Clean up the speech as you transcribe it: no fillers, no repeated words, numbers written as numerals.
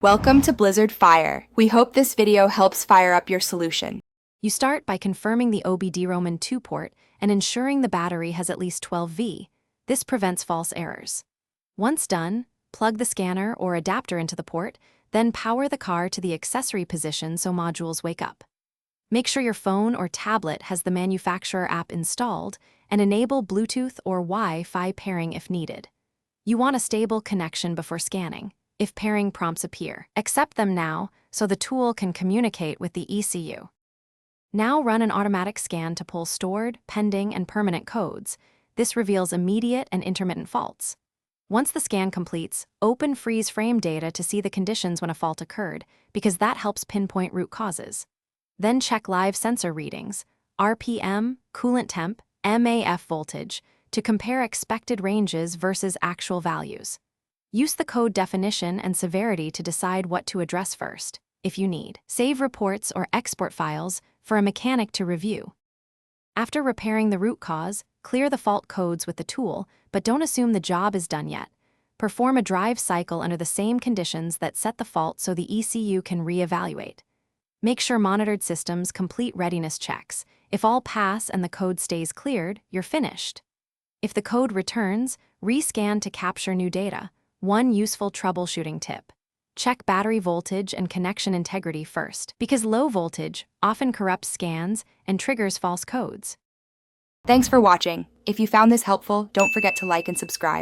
Welcome to Blizzard Fire. We hope this video helps fire up your solution. You start by confirming the OBD-ROMAN 2 port and ensuring the battery has at least 12V. This prevents false errors. Once done, plug the scanner or adapter into the port, then power the car to the accessory position so modules wake up. Make sure your phone or tablet has the manufacturer app installed and enable Bluetooth or Wi-Fi pairing if needed. You want a stable connection before scanning. If pairing prompts appear, accept them now so the tool can communicate with the ECU. Now run an automatic scan to pull stored, pending, and permanent codes. This reveals immediate and intermittent faults. Once the scan completes, open freeze frame data to see the conditions when a fault occurred, because that helps pinpoint root causes. Then check live sensor readings, RPM, coolant temp, MAF voltage, to compare expected ranges versus actual values. Use the code definition and severity to decide what to address first, if you need. Save reports or export files for a mechanic to review. After repairing the root cause, clear the fault codes with the tool, but don't assume the job is done yet. Perform a drive cycle under the same conditions that set the fault so the ECU can re-evaluate. Make sure monitored systems complete readiness checks. If all pass and the code stays cleared, you're finished. If the code returns, rescan to capture new data. One useful troubleshooting tip: check battery voltage and connection integrity first, because low voltage often corrupts scans and triggers false codes. Thanks for watching. If you found this helpful, don't forget to like and subscribe.